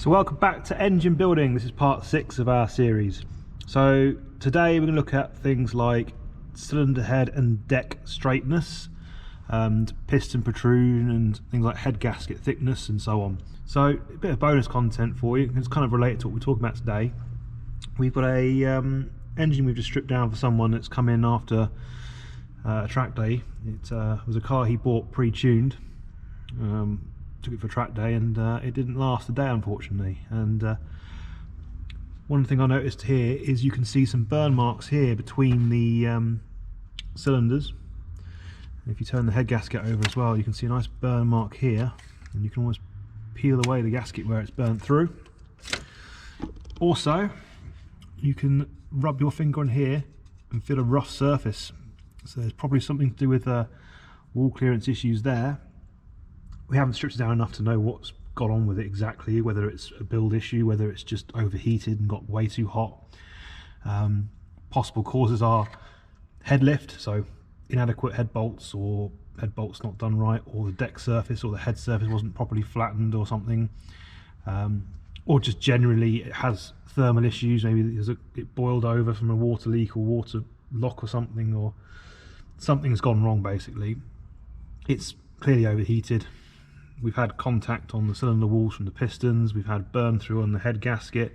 So welcome back to engine building. This is part 6 of our series. So today we're going to look at things like cylinder head and deck straightness, and piston protrusion, and things like head gasket thickness and so on. So a bit of bonus content for you. It's kind of related to what we're talking about today. We've got a engine we've just stripped down for someone that's come in after a track day. It was a car he bought pre-tuned. Took it for track day, and it didn't last a day, unfortunately. And one thing I noticed here is you can see some burn marks here between the cylinders. And if you turn the head gasket over as well, you can see a nice burn mark here, and you can almost peel away the gasket where it's burnt through. Also, you can rub your finger on here and feel a rough surface, so there's probably something to do with wall clearance issues there. We haven't stripped it down enough to know what's got on with it exactly, whether it's a build issue, whether it's just overheated and got way too hot. Possible causes are head lift, so inadequate head bolts, or head bolts not done right, or the deck surface or the head surface wasn't properly flattened or something, or just generally it has thermal issues. Maybe it boiled over from a water leak or water lock or something, or something's gone wrong basically. It's clearly overheated. We've had contact on the cylinder walls from the pistons, we've had burn through on the head gasket,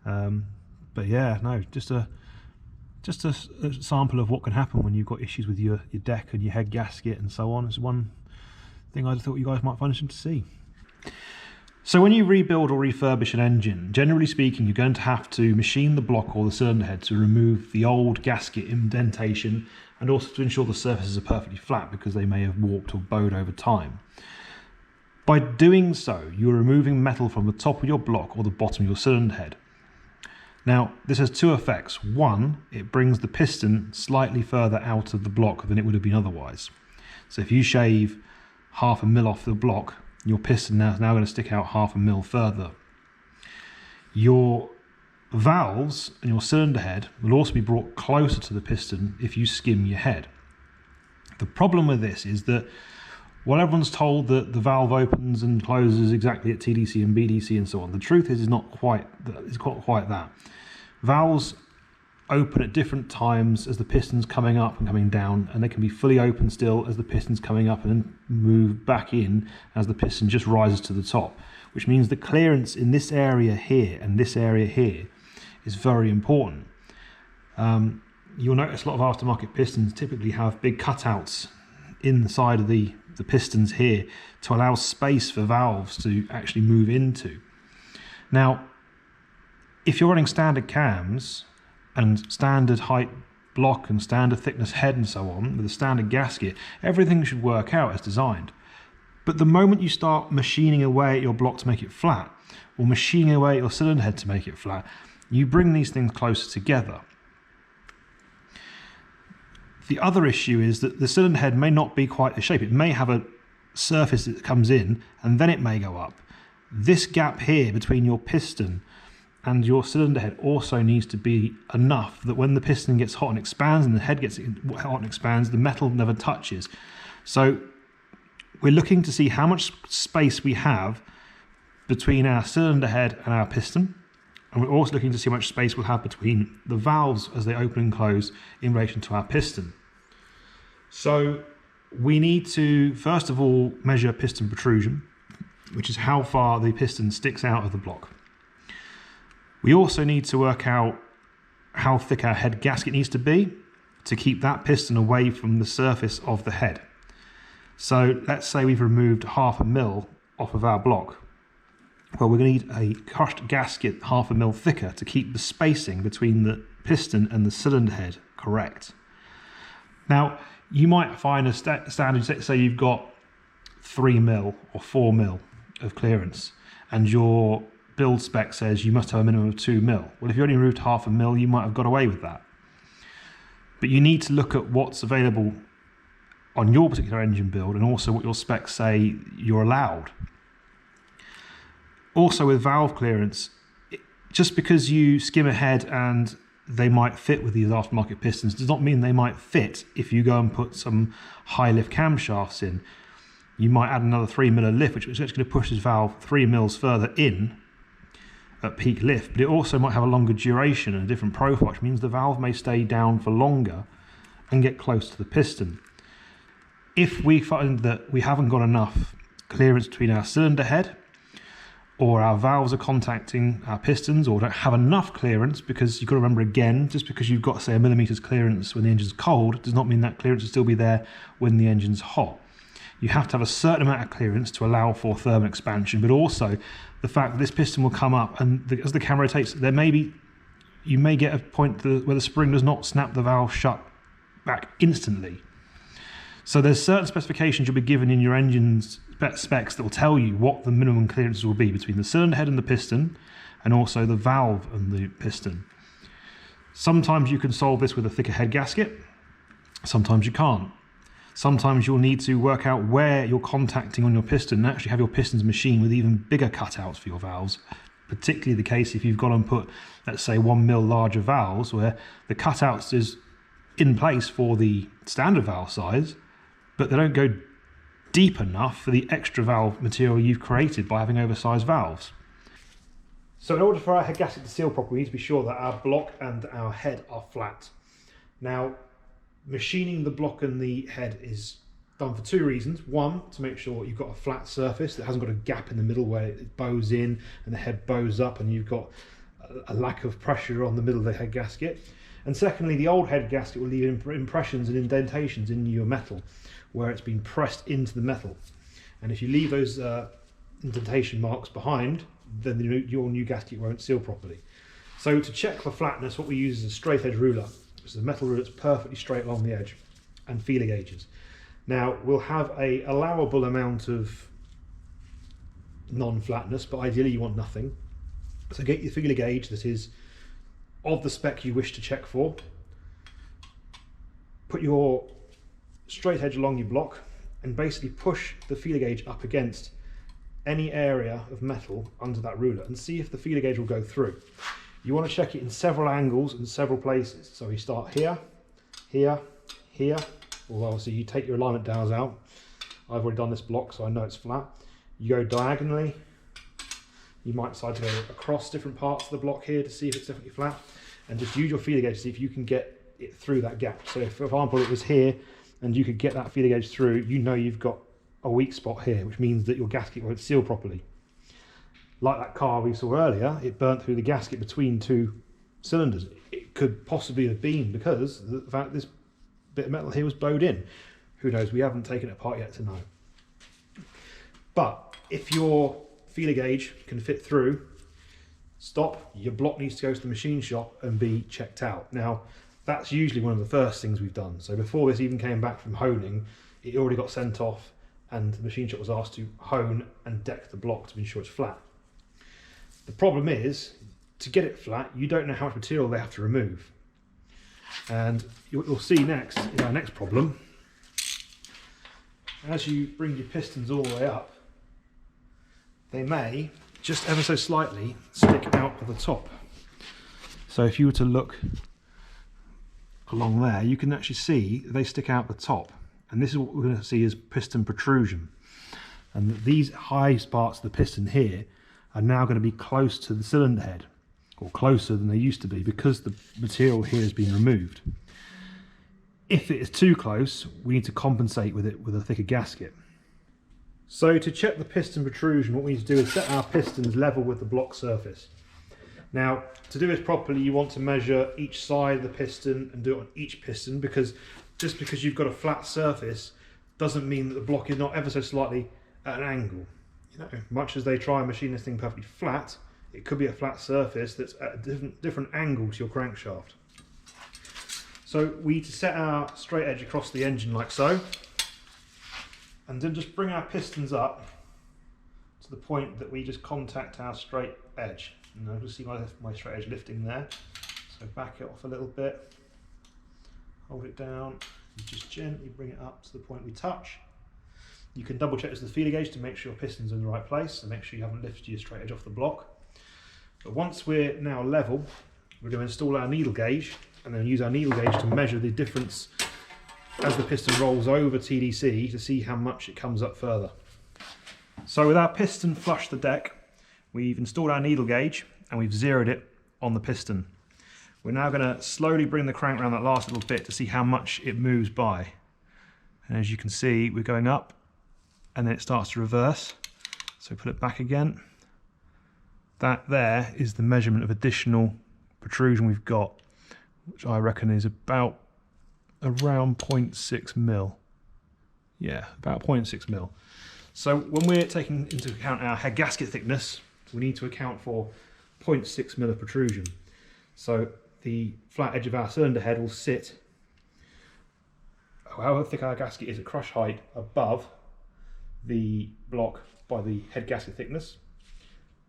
but yeah, no, just a sample of what can happen when you've got issues with your deck and your head gasket and so on. It's one thing I thought you guys might find interesting to see. So when you rebuild or refurbish an engine, generally speaking, you're going to have to machine the block or the cylinder head to remove the old gasket indentation, and also to ensure the surfaces are perfectly flat, because they may have warped or bowed over time. By doing so, you're removing metal from the top of your block or the bottom of your cylinder head. Now, this has two effects. One, it brings the piston slightly further out of the block than it would have been otherwise. So if you shave 1/2 mil off the block, your piston is now going to stick out 1/2 mil further. Your valves and your cylinder head will also be brought closer to the piston if you skim your head. The problem with this is that while everyone's told that the valve opens and closes exactly at TDC and BDC and so on, the truth is not quite that. Valves open at different times as the piston's coming up and coming down, and they can be fully open still as the piston's coming up and then move back in as the piston just rises to the top, which means the clearance in this area here and this area here is very important. You'll notice a lot of aftermarket pistons typically have big cutouts in the side of the pistons here to allow space for valves to actually move into. Now, if you're running standard cams and standard height block and standard thickness head and so on, with a standard gasket, everything should work out as designed. But the moment you start machining away at your block to make it flat, or machining away at your cylinder head to make it flat, you bring these things closer together. The other issue is that the cylinder head may not be quite the shape. It may have a surface that comes in and then it may go up. This gap here between your piston and your cylinder head also needs to be enough that when the piston gets hot and expands and the head gets hot and expands, the metal never touches. So we're looking to see how much space we have between our cylinder head and our piston. And we're also looking to see how much space we'll have between the valves as they open and close in relation to our piston. So we need to, first of all, measure piston protrusion, which is how far the piston sticks out of the block. We also need to work out how thick our head gasket needs to be to keep that piston away from the surface of the head. So let's say we've removed 1/2 mil off of our block. Well, we're going to need a crushed gasket 1/2 mil thicker to keep the spacing between the piston and the cylinder head correct. Now, you might find a standard, say you've got 3 mil or 4 mil of clearance, and your build spec says you must have a minimum of 2 mil. Well, if you only removed 1/2 mil, you might have got away with that. But you need to look at what's available on your particular engine build, and also what your specs say you're allowed. Also with valve clearance, just because you skim ahead and they might fit with these aftermarket pistons does not mean they might fit if you go and put some high lift camshafts in. You might add another 3 mil of lift, which is actually going to push this valve 3 mils further in at peak lift, but it also might have a longer duration and a different profile, which means the valve may stay down for longer and get close to the piston. If we find that we haven't got enough clearance between our cylinder head, or our valves are contacting our pistons, or don't have enough clearance, because you've got to remember again, just because you've got, say, a millimetre's clearance when the engine's cold does not mean that clearance will still be there when the engine's hot. You have to have a certain amount of clearance to allow for thermal expansion, but also the fact that this piston will come up, and as the camera rotates, you may get a point where the spring does not snap the valve shut back instantly. So there's certain specifications you'll be given in your engine's specs that will tell you what the minimum clearances will be between the cylinder head and the piston, and also the valve and the piston. Sometimes you can solve this with a thicker head gasket, sometimes you can't. Sometimes you'll need to work out where you're contacting on your piston and actually have your pistons machined with even bigger cutouts for your valves. Particularly the case if you've gone and put, let's say, 1 mil larger valves, where the cutouts is in place for the standard valve size, but they don't go deep enough for the extra valve material you've created by having oversized valves. So in order for our head gasket to seal properly, we need to be sure that our block and our head are flat. Now, machining the block and the head is done for two reasons. One, to make sure you've got a flat surface that hasn't got a gap in the middle where it bows in and the head bows up and you've got a lack of pressure on the middle of the head gasket. And secondly, the old head gasket will leave impressions and indentations in your metal where it's been pressed into the metal. And if you leave those indentation marks behind, then your new gasket won't seal properly. So to check for flatness, what we use is a straight edge ruler. It's a metal ruler that's perfectly straight along the edge, and feeler gauges. Now we'll have a allowable amount of non-flatness, but ideally you want nothing. So get your feeler gauge that is of the spec you wish to check for. Put your straight edge along your block and basically push the feeler gauge up against any area of metal under that ruler and see if the feeler gauge will go through. You want to check it in several angles and several places. So you start here, here, here. Well, obviously you take your alignment dials out. I've already done this block, so I know it's flat. You go diagonally. You might decide to go across different parts of the block here to see if it's definitely flat, and just use your feeler gauge to see if you can get it through that gap. So if, for example, it was here and you could get that feeler gauge through, you know you've got a weak spot here, which means that your gasket won't seal properly. Like that car we saw earlier, it burnt through the gasket between two cylinders. It could possibly have been because of the fact this bit of metal here was bowed in. Who knows, we haven't taken it apart yet to know. But if your feeler gauge can fit through, stop, your block needs to go to the machine shop and be checked out. Now, that's usually one of the first things we've done. So before this even came back from honing, it already got sent off and the machine shop was asked to hone and deck the block to ensure it's flat. The problem is, to get it flat, you don't know how much material they have to remove. And you'll see next, in our next problem, as you bring your pistons all the way up, they may, just ever so slightly, stick out of the top. So if you were to look along there, you can actually see they stick out the top. And this is what we're going to see as piston protrusion. And these high parts of the piston here are now going to be close to the cylinder head, or closer than they used to be, because the material here has been removed. If it is too close, we need to compensate with it with a thicker gasket. So to check the piston protrusion, what we need to do is set our pistons level with the block surface. Now, to do this properly, you want to measure each side of the piston and do it on each piston, because just because you've got a flat surface doesn't mean that the block is not ever so slightly at an angle. You know, much as they try and machine this thing perfectly flat, it could be a flat surface that's at a different angle to your crankshaft. So we need to set our straight edge across the engine like so, and then just bring our pistons up to the point that we just contact our straight edge. And I'll just see my straight edge lifting there. So back it off a little bit, hold it down, and just gently bring it up to the point we touch. You can double check this with the feeler gauge to make sure your piston's in the right place and make sure you haven't lifted your straight edge off the block. But once we're now level, we're going to install our needle gauge and then use our needle gauge to measure the difference as the piston rolls over TDC to see how much it comes up further. So with our piston flush the deck, we've installed our needle gauge and we've zeroed it on the piston. We're now going to slowly bring the crank around that last little bit to see how much it moves by. And as you can see, we're going up and then it starts to reverse. So put it back again. That there is the measurement of additional protrusion we've got, which I reckon is about around 0.6 mil. Yeah, about 0.6 mil. So when we're taking into account our head gasket thickness, we need to account for 0.6 mil of protrusion. So the flat edge of our cylinder head will sit, however thick our gasket is at crush height, above the block by the head gasket thickness.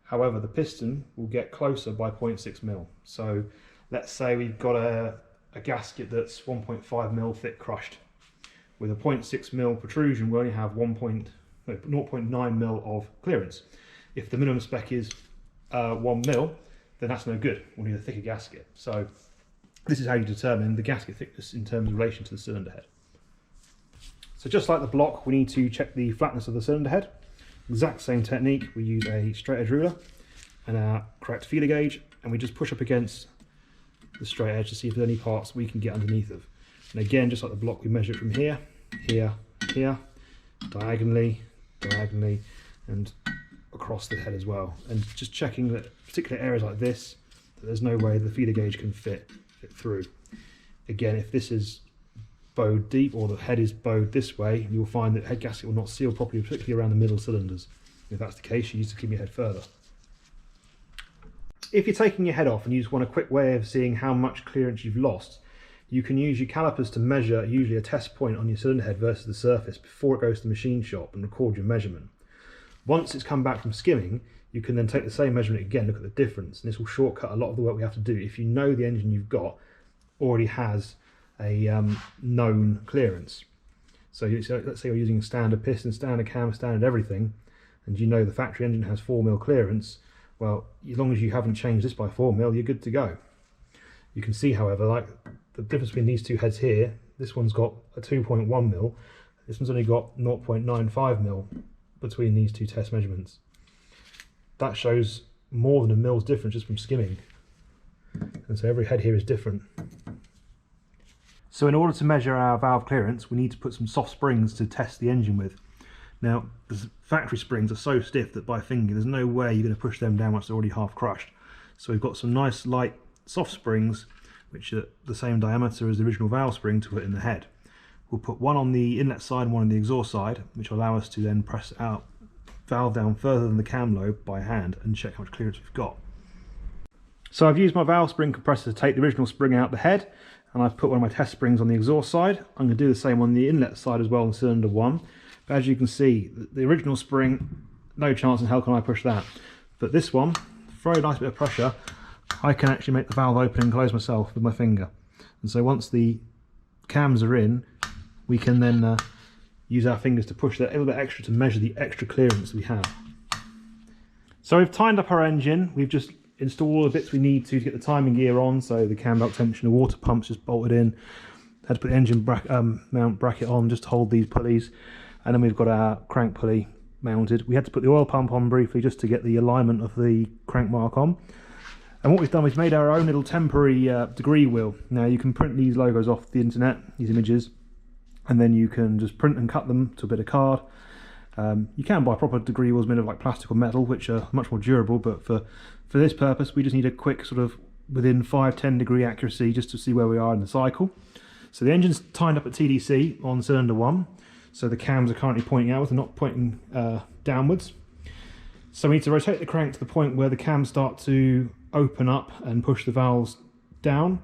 However, the piston will get closer by 0.6 mil. So let's say we've got a gasket that's 1.5 mil thick crushed. With a 0.6 mil protrusion, we only have 0.9 mil of clearance. If the minimum spec is 1 mil, then that's no good. We'll need a thicker gasket. So this is how you determine the gasket thickness in terms of relation to the cylinder head. So just like the block, we need to check the flatness of the cylinder head. Exact same technique. We use a straight edge ruler and our correct feeler gauge, and we just push up against the straight edge to see if there's any parts we can get underneath of. And again, just like the block, we measure it from here, here, here, diagonally, diagonally, and across the head as well. And just checking that particular areas like this, that there's no way the feeler gauge can fit through. Again, if this is bowed deep or the head is bowed this way, you'll find that head gasket will not seal properly, particularly around the middle cylinders. If that's the case, you need to clean your head further. If you're taking your head off and you just want a quick way of seeing how much clearance you've lost, you can use your calipers to measure usually a test point on your cylinder head versus the surface before it goes to the machine shop and record your measurement. Once it's come back from skimming, you can then take the same measurement again, look at the difference, and this will shortcut a lot of the work we have to do if you know the engine you've got already has a known clearance. So let's say you're using standard piston, standard cam, standard everything, and you know the factory engine has 4 mil clearance. Well, as long as you haven't changed this by 4 mil, you're good to go. You can see, however, like the difference between these two heads here, this one's got a 2.1 mil, this one's only got 0.95 mil between these two test measurements. That shows more than a mil's difference just from skimming. And so every head here is different. So in order to measure our valve clearance, we need to put some soft springs to test the engine with. Now, the factory springs are so stiff that by finger, there's no way you're going to push them down once they're already half crushed. So we've got some nice light soft springs, which are the same diameter as the original valve spring, to put in the head. We'll put one on the inlet side and one on the exhaust side, which will allow us to then press our valve down further than the cam lobe by hand and check how much clearance we've got. So I've used my valve spring compressor to take the original spring out the head, and I've put one of my test springs on the exhaust side. I'm going to do the same on the inlet side as well on cylinder 1. But as you can see, the original spring, no chance in hell can I push that. But this one, very nice bit of pressure, I can actually make the valve open and close myself with my finger. And so once the cams are in, we can then use our fingers to push that a little bit extra to measure the extra clearance we have. So we've timed up our engine, we've just installed all the bits we need to get the timing gear on, so the cam belt tensioner, the water pump's just bolted in, had to put the engine mount bracket on just to hold these pulleys, and then we've got our crank pulley mounted. We had to put the oil pump on briefly just to get the alignment of the crank mark on. And what we've done is made our own little temporary degree wheel. Now you can print these logos off the internet, these images, and then you can just print and cut them to a bit of card. You can buy proper degree wheels made of like plastic or metal, which are much more durable, but for this purpose we just need a quick sort of within 5-10 degree accuracy just to see where we are in the cycle. So the engine's timed up at TDC on cylinder 1, so the cams are currently pointing outwards and not pointing downwards. So we need to rotate the crank to the point where the cams start to open up and push the valves down,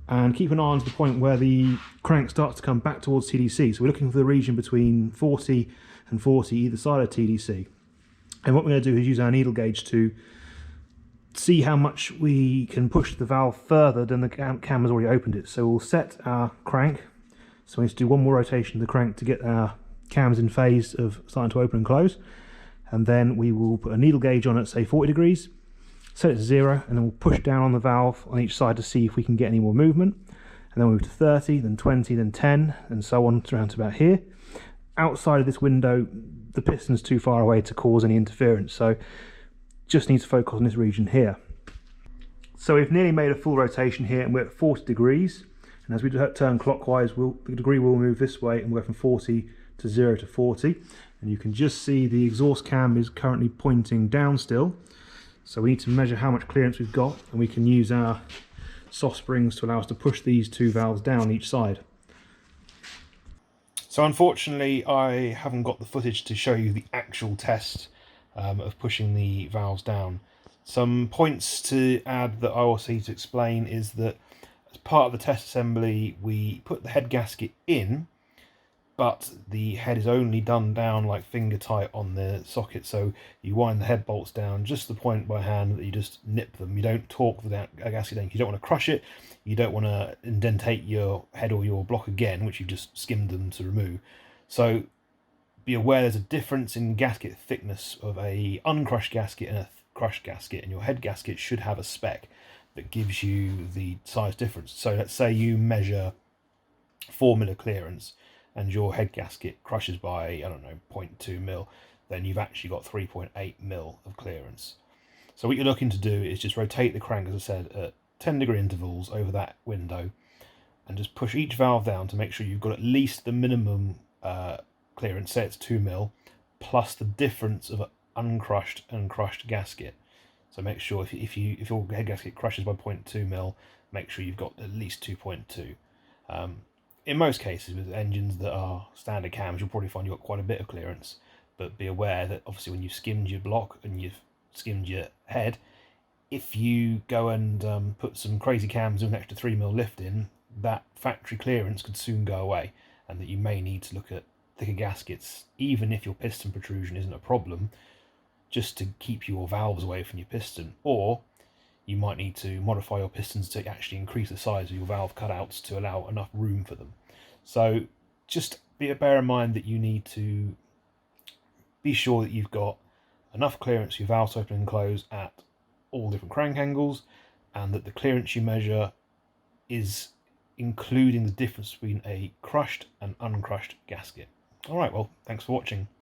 and keep an eye on to the point where the crank starts to come back towards TDC. So we're looking for the region between 40 and 40 either side of TDC. And what we're going to do is use our needle gauge to see how much we can push the valve further than the cam has already opened it. So we'll set our crank. So we need to do one more rotation of the crank to get our cams in phase of starting to open and close. And then we will put a needle gauge on at say 40 degrees, set it to 0, and then we'll push down on the valve on each side to see if we can get any more movement. And then we'll move to 30, then 20, then 10, and so on around to about here. Outside of this window, the piston's too far away to cause any interference, so just need to focus on this region here. So we've nearly made a full rotation here, and we're at 40 degrees. And as we turn clockwise, the degree will move this way, and we'll go from 40 to 0 to 40. And you can just see the exhaust cam is currently pointing down still. So we need to measure how much clearance we've got, and we can use our soft springs to allow us to push these two valves down each side. So unfortunately, I haven't got the footage to show you the actual test of pushing the valves down. Some points to add that I also need to explain is that as part of the test assembly, we put the head gasket in, but the head is only done down like finger tight on the socket. So you wind the head bolts down just the point by hand that you just nip them. You don't torque the gasket down. You don't want to crush it. You don't want to indentate your head or your block again, which you just skimmed them to remove. So be aware there's a difference in gasket thickness of a uncrushed gasket and a crushed gasket, and your head gasket should have a spec that gives you the size difference. So let's say you measure 4mm clearance and your head gasket crushes by, I don't know, 0.2mm, then you've actually got 3.8mm of clearance. So what you're looking to do is just rotate the crank, as I said, at 10-degree intervals over that window, and just push each valve down to make sure you've got at least the minimum clearance, say it's 2mm, plus the difference of an uncrushed and crushed gasket. So make sure if your head gasket crushes by 0.2mm, make sure you've got at least 2.2. In most cases, with engines that are standard cams, you'll probably find you've got quite a bit of clearance, but be aware that obviously when you've skimmed your block and you've skimmed your head, if you go and put some crazy cams with an extra 3mm lift in, that factory clearance could soon go away, and that you may need to look at thicker gaskets, even if your piston protrusion isn't a problem, just to keep your valves away from your piston. Or you might need to modify your pistons to actually increase the size of your valve cutouts to allow enough room for them. So just bear in mind that you need to be sure that you've got enough clearance for your valves to open and close at all different crank angles, and that the clearance you measure is including the difference between a crushed and uncrushed gasket. Alright, well, thanks for watching.